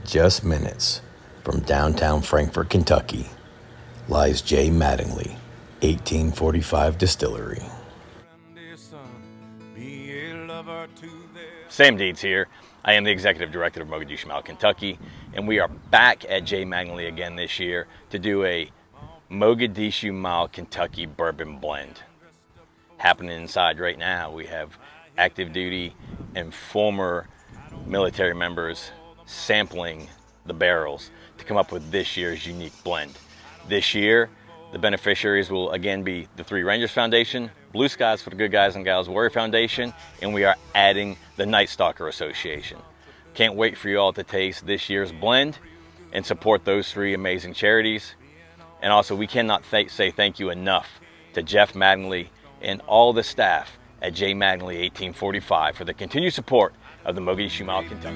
Just minutes from downtown Frankfort, Kentucky, lies J. Mattingly, 1845 Distillery. Sam Deeds here. I am the Executive Director of Mogadishu, Kentucky, and we are back at J. Mattingly again this year to do a Mogadishu, Kentucky bourbon blend. Happening inside right now, we have active duty and former military members sampling the barrels to come up with this year's unique blend. This year, the beneficiaries will again be the Three Rangers Foundation, Blue Skies for the Good Guys and Gals Warrior Foundation, and we are adding the Night Stalker Association. Can't wait for you all to taste this year's blend and support those three amazing charities. And also, we cannot say thank you enough to Jeff Mattingly and all the staff at J. Mattingly 1845 for the continued support of the Mogadishu, Kentucky.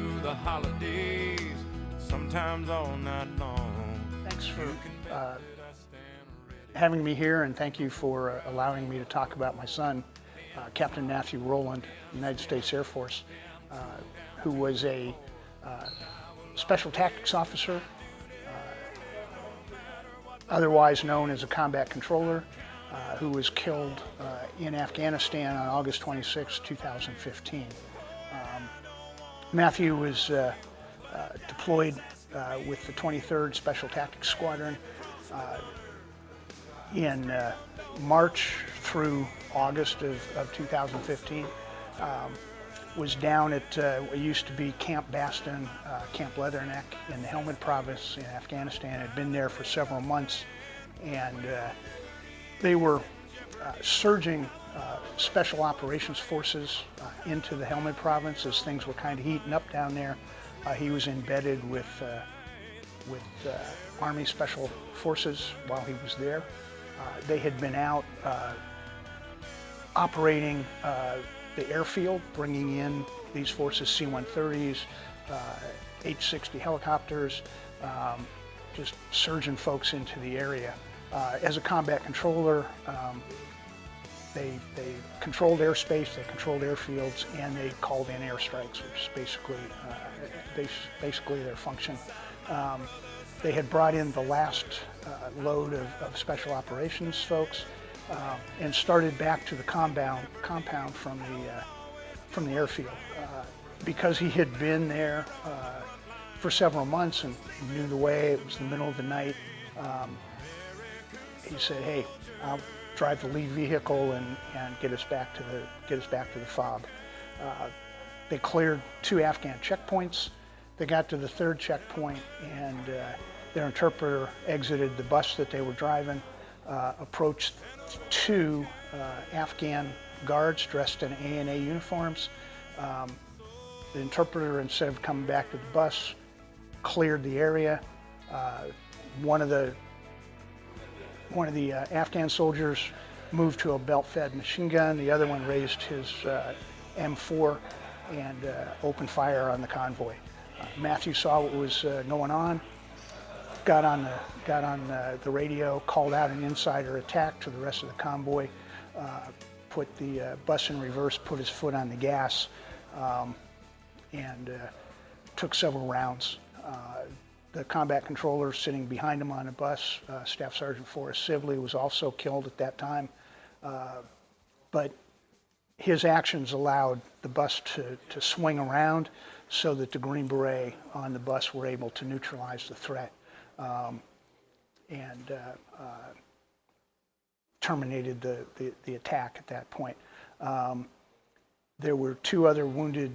Thanks for having me here, and thank you for allowing me to talk about my son, Captain Matthew Rowland, United States Air Force, who was a special tactics officer, otherwise known as a combat controller, who was killed in Afghanistan on August 26, 2015. Matthew was deployed with the 23rd Special Tactics Squadron in March through August of 2015. Was down at what used to be Camp Baston, Camp Leatherneck in the Helmand Province in Afghanistan. Had been there for several months, and they were surging Special Operations Forces into the Helmand Province as things were kind of heating up down there. He was embedded with Army Special Forces while he was there. They had been out operating the airfield, bringing in these forces, C-130s, H-60 helicopters, just surging folks into the area. As a combat controller, they controlled airspace, they controlled airfields, and they called in airstrikes, which is basically their function. They had brought in the last load of special operations folks and started back to the compound from the airfield. Because he had been there for several months and knew the way, it was the middle of the night, he said, "Hey, I'll drive the lead vehicle and get us back to the FOB." They cleared 2 Afghan checkpoints. They got to the 3rd checkpoint, and their interpreter exited the bus that they were driving, approached 2 Afghan guards dressed in A&A uniforms. The interpreter, instead of coming back to the bus, cleared the area. One of the Afghan soldiers moved to a belt-fed machine gun. The other one raised his M4 and opened fire on the convoy. Matthew saw what was going on, got on the radio, called out an insider attack to the rest of the convoy, put the bus in reverse, put his foot on the gas, and took several rounds. The combat controller sitting behind him on the bus, Staff Sergeant Forrest Sibley, was also killed at that time. But his actions allowed the bus to swing around so that the Green Beret on the bus were able to neutralize the threat and terminated the attack at that point. There were 2 other wounded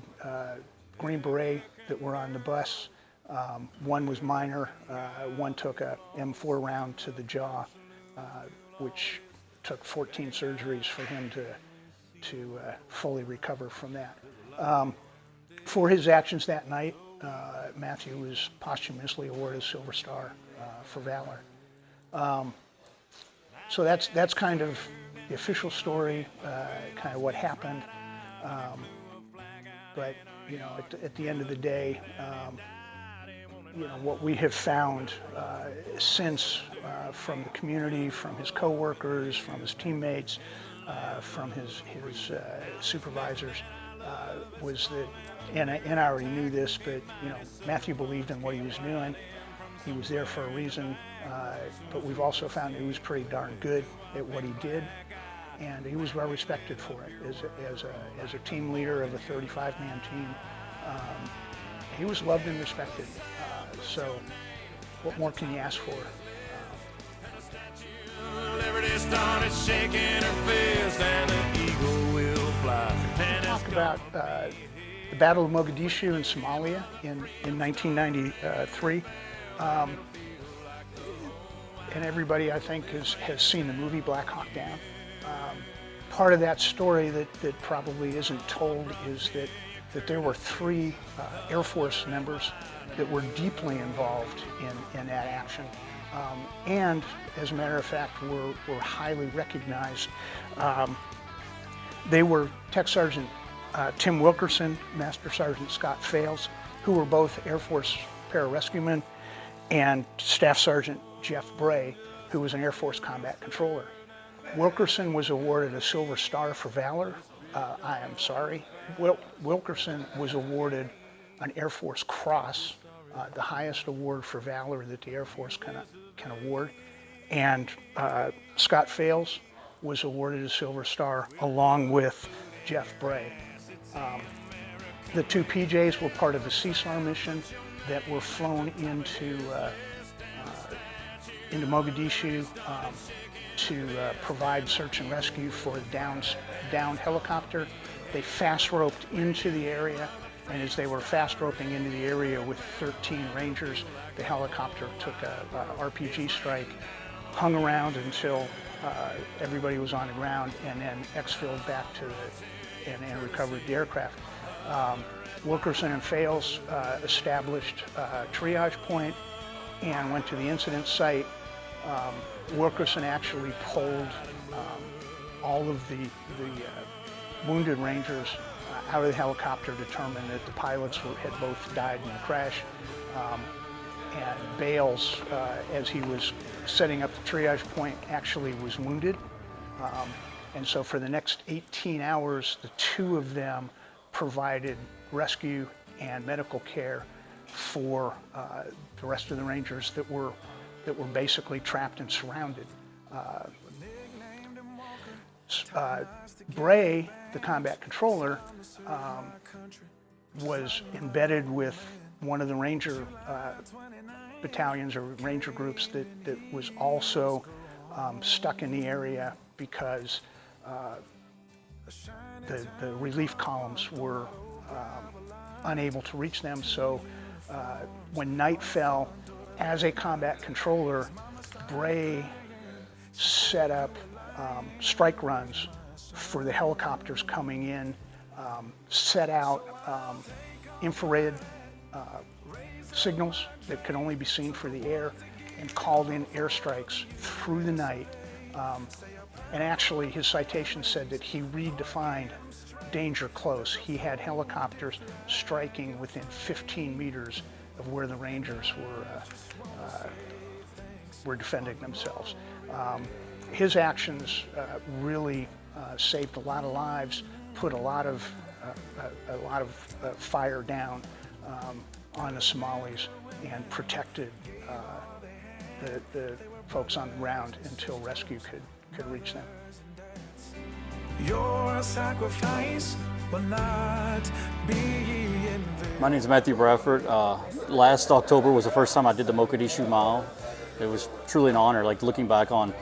Green Beret that were on the bus. One was minor. One took a M4 round to the jaw, which took 14 surgeries for him to fully recover from that. For his actions that night, Matthew was posthumously awarded a Silver Star for valor. So that's kind of the official story, kind of what happened. But you know, at the end of the day, you know, what we have found since from the community, from his co-workers, from his teammates, from his supervisors, was that, and I already knew this, but Matthew believed in what he was doing. He was there for a reason, but we've also found he was pretty darn good at what he did, and he was well respected for it as a team leader of a 35-man team. He was loved and respected. So, what more can you ask for? Started shaking her fist and the eagle will fly. Talk about the Battle of Mogadishu in Somalia in 1993. And everybody, I think, has seen the movie Black Hawk Down. Part of that story that probably isn't told is that there were 3 Air Force members that were deeply involved in that action. And as a matter of fact, were highly recognized. They were Tech Sergeant Tim Wilkerson, Master Sergeant Scott Fales, who were both Air Force pararescuemen, and Staff Sergeant Jeff Bray, who was an Air Force combat controller. Wilkerson was awarded a Silver Star for valor. Wilkerson was awarded an Air Force Cross, the highest award for valor that the Air Force can award. And Scott Fales was awarded a Silver Star along with Jeff Bray. The 2 PJs were part of the CSAR mission that were flown into Mogadishu to provide search and rescue for the downed helicopter. They fast roped into the area, and as they were fast roping into the area with 13 Rangers, the helicopter took a RPG strike, hung around until everybody was on the ground, and then exfilled back to and recovered the aircraft. Wilkerson and Fales established a triage point and went to the incident site. Wilkerson actually pulled all of the wounded Rangers out of the helicopter, determined that the pilots had both died in the crash. And Bales, as he was setting up the triage point, actually was wounded. And so for the next 18 hours, the 2 of them provided rescue and medical care for the rest of the Rangers that were basically trapped and surrounded. Bray, the combat controller, was embedded with one of the Ranger battalions or Ranger groups that was also stuck in the area because the relief columns were unable to reach them. So when night fell, as a combat controller, Bray set up strike runs for the helicopters coming in, set out infrared signals that could only be seen for the air, and called in airstrikes through the night. And actually, his citation said that he redefined danger close. He had helicopters striking within 15 meters of where the Rangers were defending themselves. His actions really saved a lot of lives, put a lot of fire down on the Somalis, and protected the folks on the ground until rescue could reach them. Your sacrifice will not be in vain. My name is Matthew Bradford. Last October was the first time I did the Mogadishu Mile. It was truly an honor, like looking back on,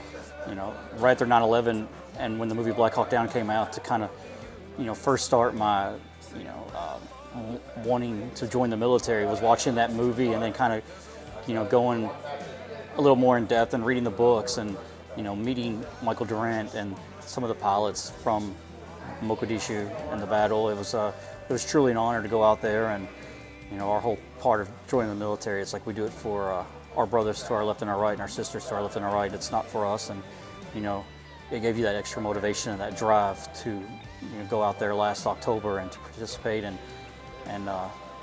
right after 9/11 and when the movie Black Hawk Down came out, to kind of, first start my, wanting to join the military was watching that movie, and then kind of, going a little more in depth and reading the books and, meeting Michael Durant and some of the pilots from Mogadishu and the battle. It was truly an honor to go out there, and our whole part of joining the military, it's like we do it for our brothers to our left and our right, and our sisters to our left and our right. It's not for us, and it gave you that extra motivation and that drive to go out there last October and to participate and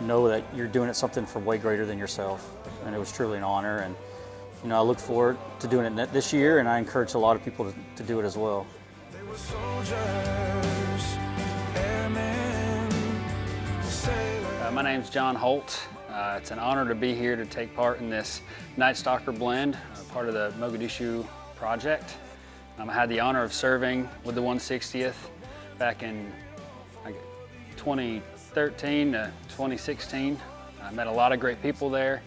know that you're doing it something for way greater than yourself. And it was truly an honor, and I look forward to doing it this year, and I encourage a lot of people to do it as well. They were soldiers, airmen, My name's John Holt. It's an honor to be here to take part in this Night Stalker blend, part of the Mogadishu project. I had the honor of serving with the 160th back in 2013 to 2016. I met a lot of great people there,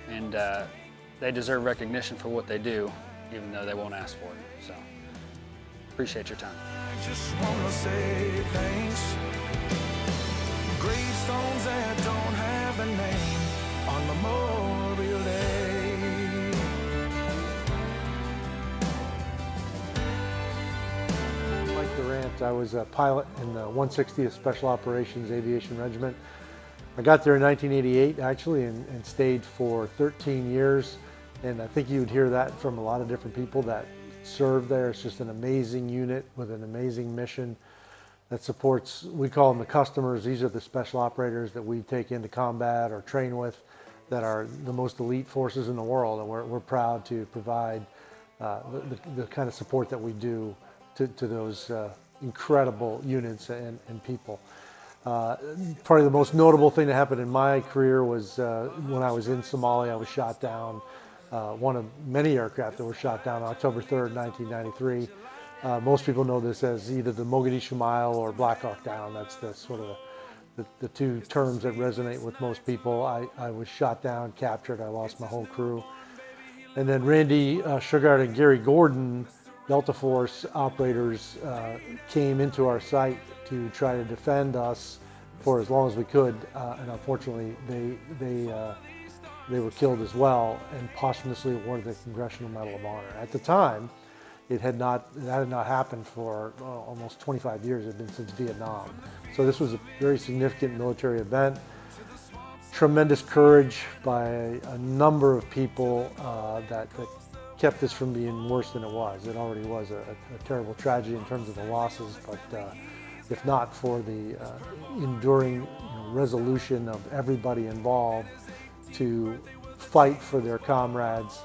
and they deserve recognition for what they do, even though they won't ask for it. So, appreciate your time. I just wanna say thanks. Gravestones that don't have a name on Memorial Day. Mike Durant, I was a pilot in the 160th Special Operations Aviation Regiment. I got there in 1988 actually and stayed for 13 years. And I think you'd hear that from a lot of different people that serve there. It's just an amazing unit with an amazing mission that supports, we call them the customers. These are the special operators that we take into combat or train with that are the most elite forces in the world. And we're proud to provide the kind of support that we do to those incredible units and people. Probably the most notable thing that happened in my career was when I was in Somalia. I was shot down, one of many aircraft that were shot down on October 3rd, 1993. Most people know this as either the Mogadishu Mile or Black Hawk Down. That's the sort of the two terms that resonate with most people. I was shot down, captured, I lost my whole crew. And then Randy Sugart and Gary Gordon, Delta Force operators, came into our site to try to defend us for as long as we could, and unfortunately they were killed as well and posthumously awarded the Congressional Medal of Honor. At the time, that had not happened for almost 25 years. It had been since Vietnam. So this was a very significant military event. Tremendous courage by a number of people that kept this from being worse than it was. It already was a terrible tragedy in terms of the losses, but if not for the enduring resolution of everybody involved to fight for their comrades,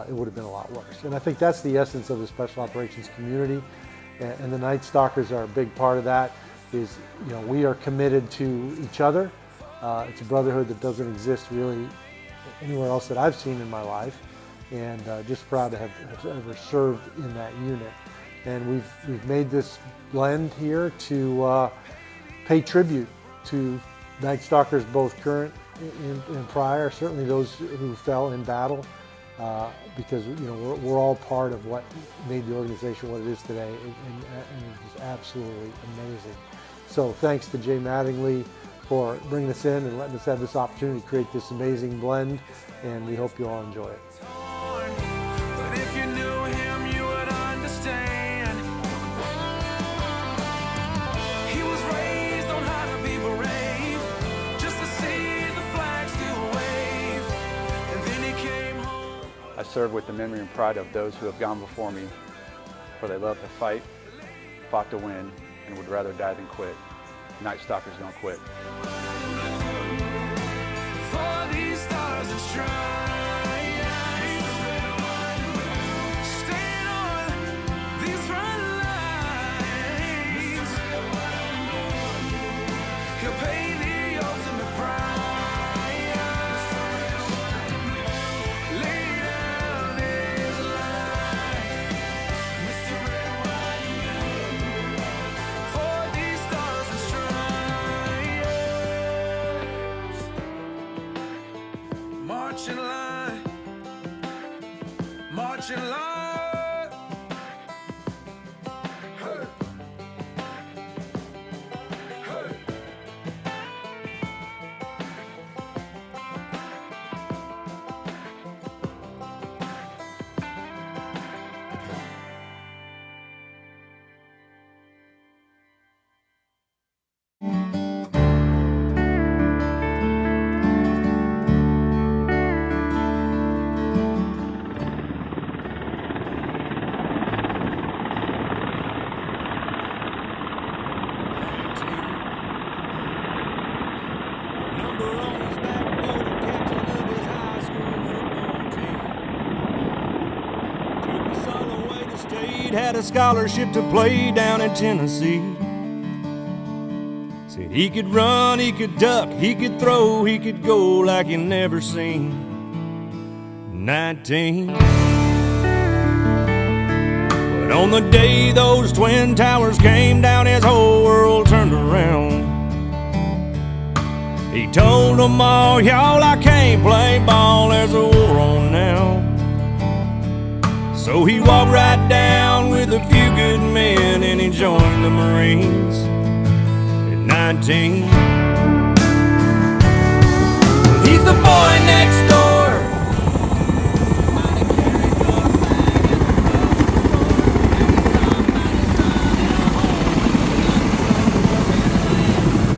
it would have been a lot worse. And I think that's the essence of the Special Operations community, and the Night Stalkers are a big part of that. Is, we are committed to each other. It's a brotherhood that doesn't exist really anywhere else that I've seen in my life, and just proud to have ever served in that unit. And we've made this blend here to pay tribute to Night Stalkers, both current and prior, certainly those who fell in battle. Because we're all part of what made the organization what it is today, and it's absolutely amazing. So thanks to Jay Mattingly for bringing us in and letting us have this opportunity to create this amazing blend, and we hope you all enjoy it. But if you knew him, you would understand. He was raised on how to be brave, just to see the flag still wave, and then he came home. I serve with the memory and pride of those who have gone before me, for they love to fight, fought to win, and would rather die than quit. Night Stalkers don't quit. For these stars and stripes, staying on these front lines, he'll pay the ultimate price, lay down his life, Mr. Red, White, and Blue, for these stars and stripes. March in line, march in line. Hey. Hey. Number on his back, captain of his high school football team. Took his son away to state, had a scholarship to play down in Tennessee. Said he could run, he could duck, he could throw, he could go like you never seen. 19. But on the day those twin towers came down, his whole world turned around. He told them all, y'all, I can't play ball, there's a war on now. So he walked right down with a few good men and he joined the Marines at 19.